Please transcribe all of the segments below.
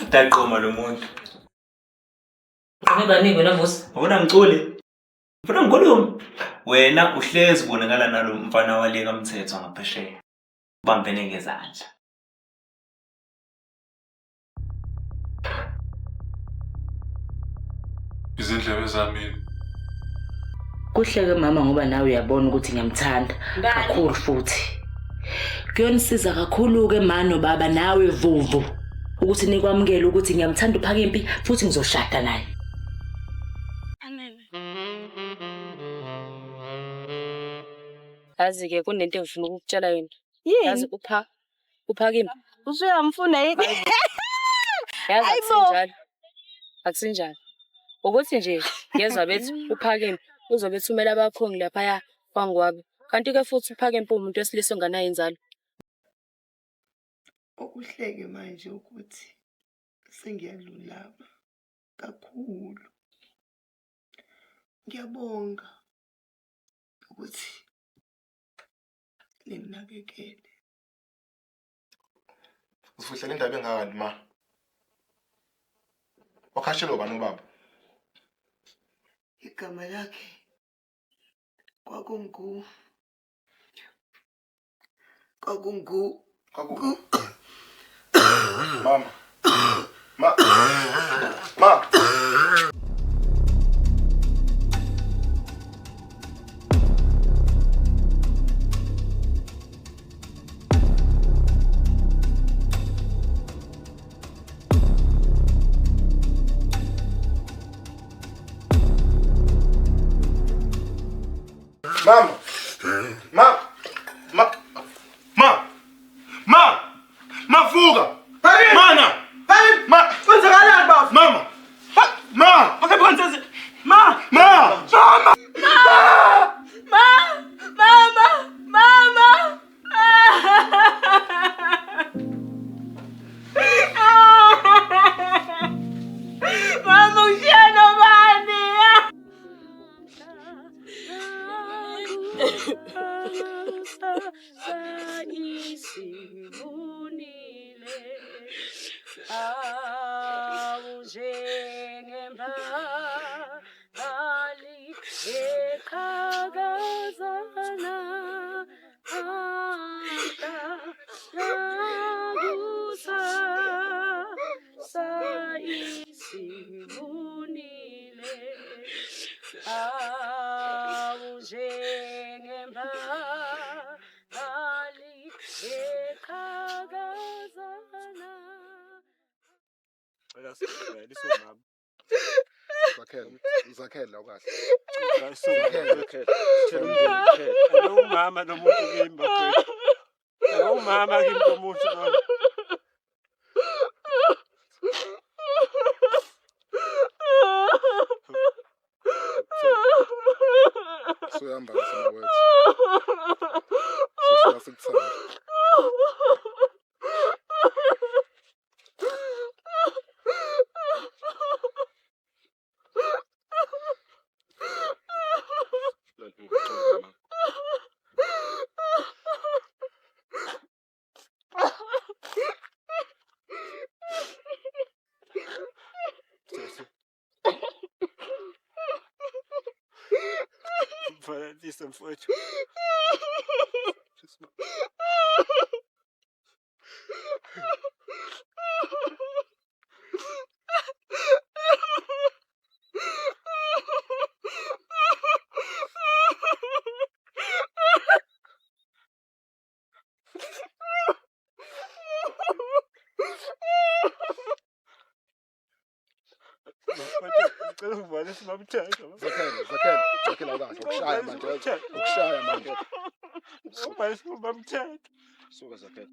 Daqoma lo muntu. Ngibaningi wena bosi. Ubona ngiculi? Ufuna ngikhulume? Wena uhlezi ubonakala nalo mfana waleka umthetho ngaphesheya. Ubambene ngezandla. Izindlebe zami. Kuhle ke mama ngoba nawe uyabona ukuthi ngiyamthanda kakhulu futhi. Kuyonisiza kakhulu ke ma nobaba nawe vuvu ukuthi nikwamukele ukuthi ngiyamthanda uPhakempi futhi ngizoshada naye. Yazi ke kunento engifuna ukukutshela yona. Yazi uPhakempi. Usuyamfuna yini? Yazi akusinjalo. Akusinjalo. Ukuthi nje ngezwe bethi uPhakempi uzobe ethumela abakhongi lapha kwangwabe. Kanti ke futhi uPhakempi umuntu wesilisa onganayo inzalo. Okuhleke manje ukuthi sengiyalulama kakhulu. Ngiyabonga ukuthi ninakekele. Usifuhlele indaba engakani ma? Wakhashelo bani ubaba? Igama lakhe kwakungu Mama. Ma. Mafuga! Mana! Kwenzakalani bafo? Mama! Okay, princess. Ma! Mama ushiyana bani? Zakhela ukahle. Umama nomuntu kimi bakwethu. Umama kimi nomuntu nami. Soyamba sana wethu. Sishaya sikuthanda. Mfana mfowethu. Ngicela uvale simamtheka. Zakhela ukahle. Ukushaya manje. Uvale simamtheka. Suka zakhela.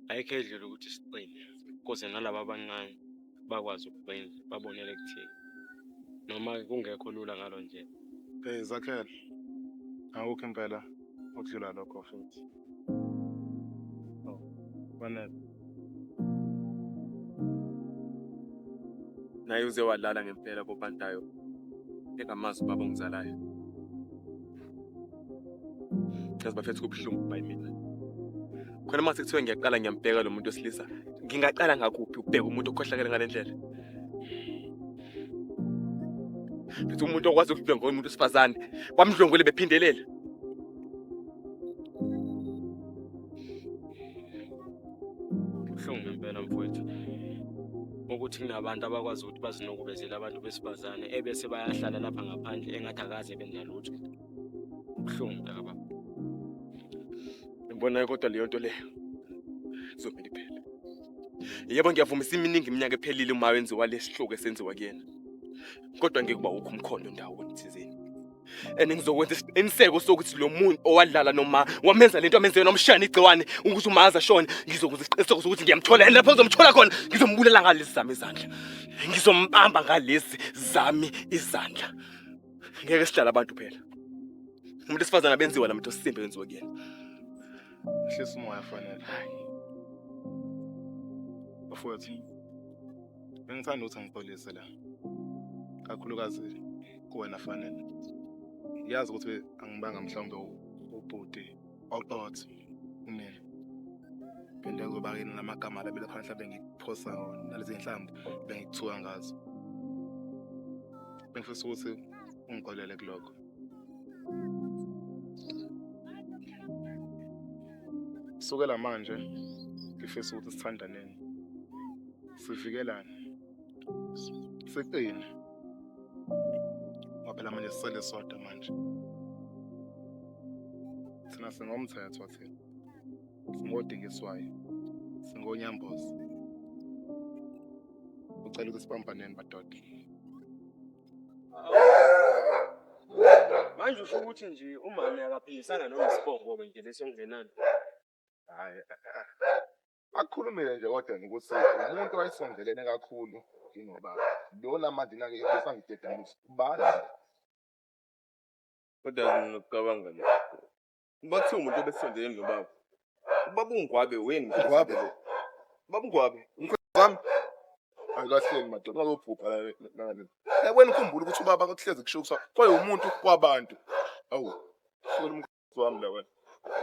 Ayikho indlela ukuthi siqine. Ukuze nalabo abancane bakwazi ukuqina, babonele kuthina. Noma kungekho lula ngalo nje. Zakhela. Awukho impela ukudlula lokho futhi. Fanele. Naye uze wadlala ngempela bobantayo. Engamazi baba ongizalayo. Kaze bafethe kubuhlungu by mina. Khona mase kuthiwa ngiyaqala ngiyambheka lo muntu osilisa. Ngingaqala ngakuphi ukubheka umuntu okhohlakele ngale ndlela? Futhi umuntu okwazi ukubheka umuntu osifazane, bamdlongole bephindelela. Kuhlungu ngempela mfowethu. Ukuthi kunabantu abakwazi ukuthi bazinokubezela abantu besifazane ebese bayahlala lapha ngaphandle engathi akaze benalutho. Kuhlungu baba. Ngibona kodwa leyo nto leyo izomela iphele. Yebo ngiyavumisa iminingi iminyaka ephelile uma wenziwa lesihluko esenziwa kuyena. Kodwa ngeke kuba ukho umkhondo ndawo nithizeni. Ngizokwenza isiqiniseko sokuthi lo muntu owadlala noma wamenza lento amenziwe nomshana igciwane ukuthi umaza shona ngizokwenza isiqiniseko sokuthi ngiyamthola lapho ngizomthola khona ngizombulela ngalezi zami izandla. Ngizombamba ngalezi zami izandla. Ngeke sihlala abantu phela. Umuntu esifazana benziwa lamuntu osimbe wenziwa kuyena. Hlisa umoya Fanele. Bafowethu. Bengithanda ukuthi ngixolise la. Kakhulukazi kuwena Fanele. Ngiyazi ukuthi angibanga mhlawumbe ubhuti oqotho kunina. Phinde kuzoba yini namagama labela phansi mhlawumbe ngikuphosa nalezi inhlamvu bengithuka ngazo. Bengifisa ukuthi ungixolele kuloko. Sukela manje ngifisa ukuthi sithandaneni. Sivikelane. Siqine. Phela manje sisele sodwa manje. Thina singomthetho thina. Singodingiswayo. Singonyambozi. Ucela ukuthi sibambaneni madoda. Manje usho ukuthi nje umama yakaphilisana noMsibongo nje lesengenani. Hayi. Akukhulumile nje kodwa ukuthi umuntu wayesondelene kakhulu ngoba lona manje nake usangidedanisa. Bala. Kodwa ngicabanga nje. Bathi umuntu obesondelene nobaba. Ubaba ungwabe wena Ngwabe. Baba ungwabe. Wami. Ayikahleli madoda ngizobhubha la. Wena ukhumbula ukuthi ubaba akuhlezi kusho umuntu kwabantu. Awu. Solo umkhosi wami la wena.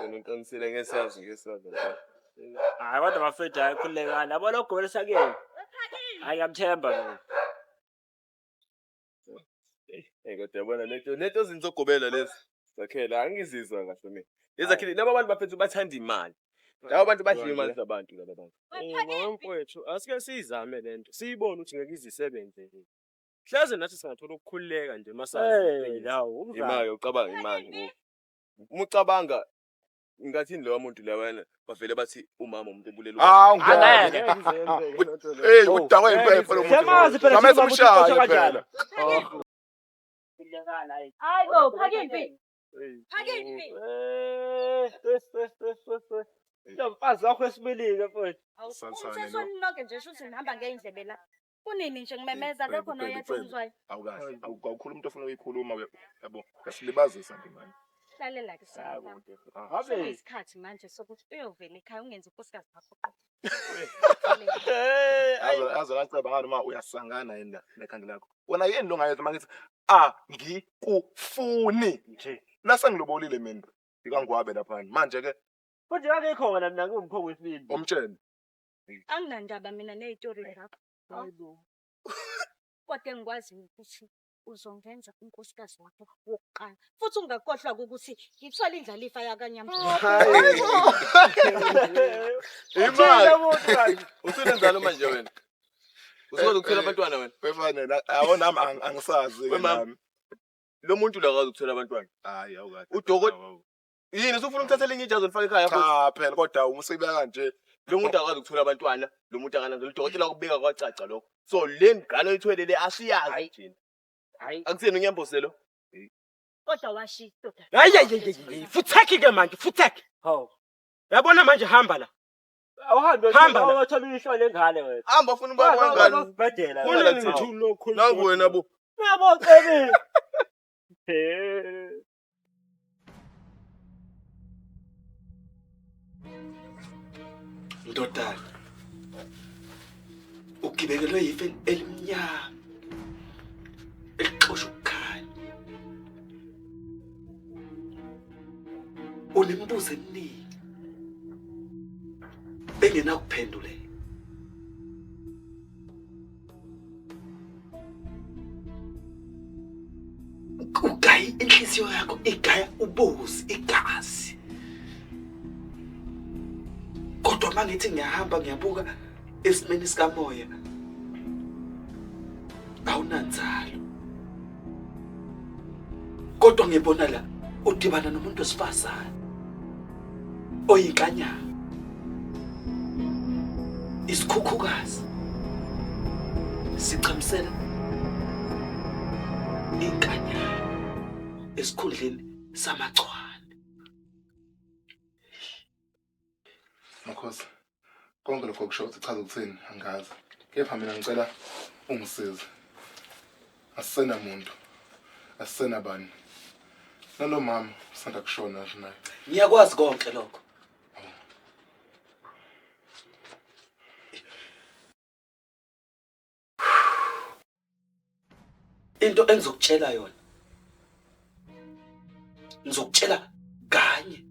Wena unqinisile ngesazi Hayi kodwa bafethu hayi khulekani. Yabo lo gobelisa kuyena. Hayi ngiyamthemba mina. Kodwa yabona lento zinzogobela lezi. Zakhela angizizwa kahle mina. Lezakhile laba bantu baphethe bathanda imali. Laba bantu badla imali zabantu laba bantu. Mama mfowethu, asike sizame lento. Siyibone ukuthi ngeke izisebenze nje. Hlaze nathi singathola ukukhululeka nje masazi. Lawo Imali ucabanga imali ngoku. Uma ucabanga ngathini lo muntu lawana bavele bathi umama umuntu ebulela. angeke Hey, udakwe impepho lo muntu. Semazi phela Ngamese umshaya phela. Khulekana hayi. Hayi bo, phaka impi. Phaka impi. Lo mfazi wakho esibilike mfowethu. Awusonke nje shuthi nihamba ngeindlebe la. Kunini nje ngimemeza lokho noyedwa umzwayo. Awukahle. Awukhuluma into ofuna uyikhuluma yabo. Kasilibazisa nje manje. Hlalela ke sasa. Habe Isikhathi manje sokuthi uyovela ekhaya ungenza unkosikazi wakho qo. Azo ngaceba ngani uma uyasangana yini nekhanda lakho. Wona yini lo ngayenza mangithi ngikufuni nje. Nasengilobolile mina. Ngikangwabe lapha manje ke futhi akekho wena mina ngumphoko wesibili. omtsheni. Anginandaba mina nezitori zakho. Hayibo. Kodwa ngikwazi ukuthi uzongenza unkosikazi wakho wokuqala. Futhi ungakhohlwa ukuthi ngithola indlalifa yakanyamba. Imali. Usenenzalo manje wena. Usikwazi ukuthola abantwana wena. Befanele awona nami angisazi nami. Lo muntu la akazi ukuthola abantwana. Hayi awukahle. Udokotela yini usufuna ukuthatha linye ijazi olifaka ekhaya futhi? Cha phela kodwa umsebeka kanje. Lo muntu akazi ukuthola abantwana, lo muntu akanazo. Udokotela ukubeka kwacaca lokho. So le ngane oyithwele le asiyazi thina. Hayi. Akuseni unyamboselo. Kodwa washito. Hayi futhaki ke manje futhaki. Hawu. Yabona manje hamba la. Awuhambe hamba la. Wathola ihlole lengane wena. Hamba ufuna uba kwengane. Badela. Kunini ngithu lokho. Nangu wena bo. Yabo cebile. Ndodana. Ugibekelwe yife elimnyama. Elixosha ukukhanya. Unembuzo eminingi. Engenakuphendule. Ugayi inhliziyo yakho igaya ubuzi igazi. Kodwa mangithi ngiyahamba ngiyabuka esimeni sikamoya. Awunanzalo. Kodwa ngibona la udibana nomuntu osifazana. Oyinkanyana. Isikhukhukazi. Sichamisela inkanyana esikhundleni samachwane. Makhosi, konke lokho kusho ukuthi chaza ukuthini angazi. Kepha mina ngicela ungisize. Asisena muntu. Asisena bani. Nalo mama usanda kushona naye. Ngiyakwazi konke lokho. Into engizokutshela yona. Ngizokutshela kanye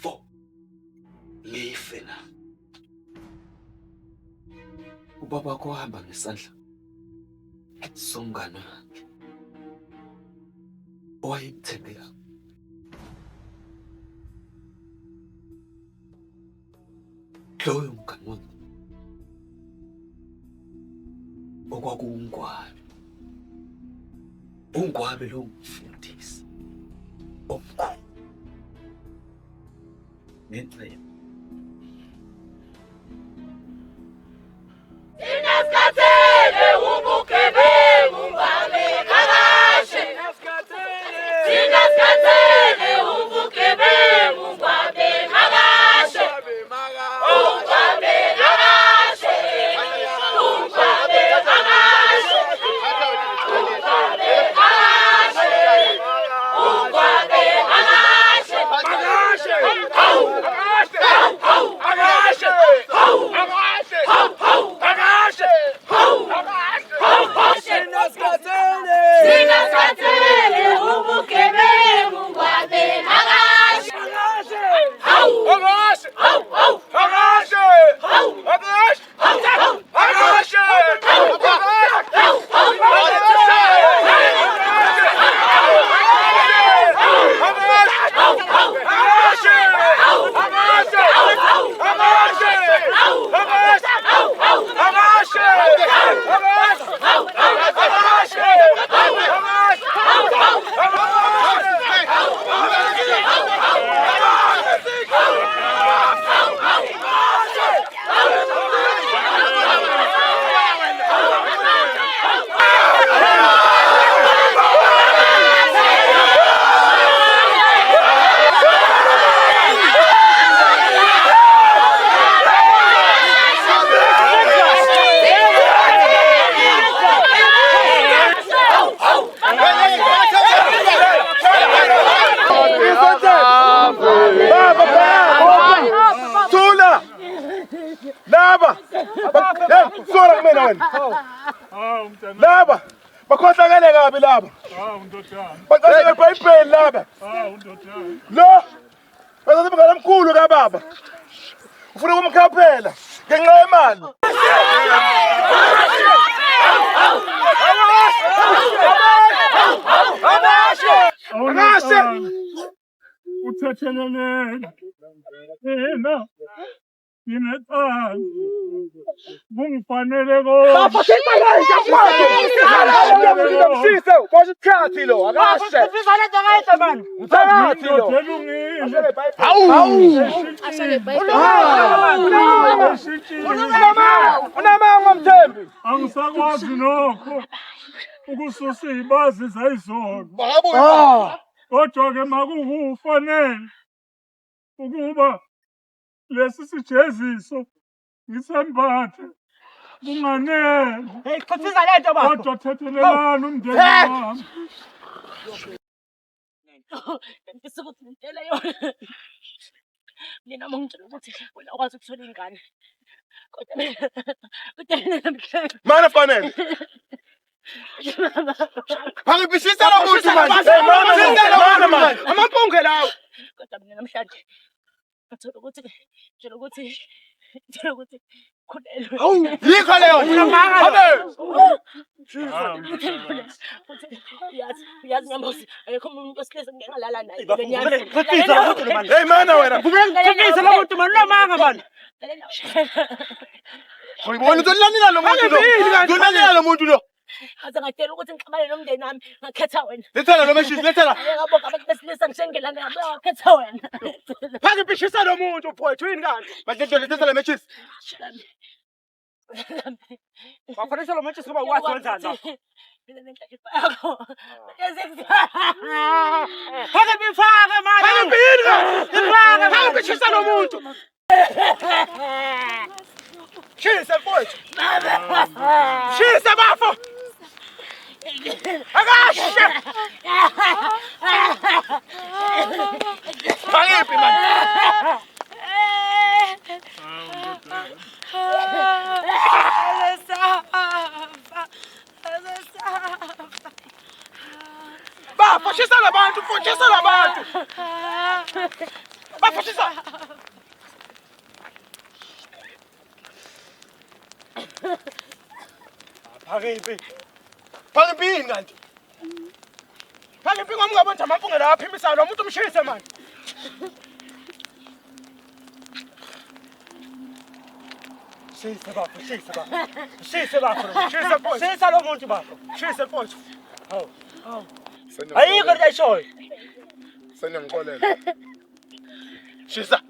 fo ngife na. Ubaba kohamba ngesandla somngane wakhe. Owayemthembeka. Loyo mngane wakhe. Okwakuungwabe. Ungwabe lo mfundisi. Omkhulu. Ngenxa Sinaskathele ubugebengu ngabe kakashe. Sinaskathele ubugebengu ngabe kakashe. Ungwabe kakashe. Ungwabe kakashe. Ungwabe kakashe. Ungwabe kakashe. Kakashe. Hawu. Hawu. Hawu. Kakashe. Hawu. Kakashe. Hawu. Hawu. Kakashe. Hawu. Kakashe. Sinaskathele. Sinaskathele ubugebengu ngabe kakashe. Hawu. Kakashe. Hawu. Hawu. Kakashe. Hawu. Kakashe. Hawu. Hawu. Kakashe. Hawu. Laba bakhohlakele kabi laba. Baqashe eBhayibheli laba. Lo bazathi mngane omkhulu kaBaba. Ufuna ukumkhaphela ngenxa yemali. Uthethelelene yena Inethan bungifanele Baba sipalaisha kwakho. Ngiyamsise manje ikhathi lo akashe. Ufisana dakaita man. Uthathi lo. Unamanga mthembi. Angisakwazi nokho ukususa ibazi zayizona. Kodwa ke makufanele ukuba lesi sijeziso ngisembathe kunganele. Hey, khothisa lento baba. Kodwa thethelelana umndeni wami. Mina mangitshela ukuthi wena ukwazi ukuthola ingane. Kodwa mina namhlanje. Mana fanele. Phangibishisa lo muntu manje. Mama, amampunge lawo. Kodwa mina namhlanje ngithola ukuthi khulelwe. Hawu, yikho leyo. Habe. Uyazi Nyambozi, ayikho umuntu osilisa ngingalala naye. Hey mana wena. Ngifisa lo muntu manje nomanga manje. Uyibona uzolanela lo muntu lo. Uzolanela lo muntu lo. Aze ngatela ukuthi ngixabane nomndeni wami, ngakhetha wena. Lethela lo meshisi, lethela. Ngiyabonga abantu besilisa ngishengelana nabo, ngakhetha wena. Phangibishisa lo muntu mfowethu yini kanti? Manje lethela lo meshisi. Wafanele lo meshisi kuba wathi wenzani la? Mina nenhlahlipha yakho. Phangibifake manje. Phangibhini. Ifake phangibishisa lo muntu. Shisa mfowethu. Shisa bafo. Akashe. Phangiphi manje. Bafo shisa labantu, shisa labantu. Bafo shisa. Phangiphi. Phangibhini kanti. Phangiphi ngoba ungabona amampunge la aphimisana lo muntu umshise manje. Shisa bafo, shisa bafo. Shisa bafo. Shisa mfowethu. Shisa lo muntu bafo. Shisa mfowethu. Hawu. Hawu. Ayikho le shoyo. Seniyangixolela. Shisa.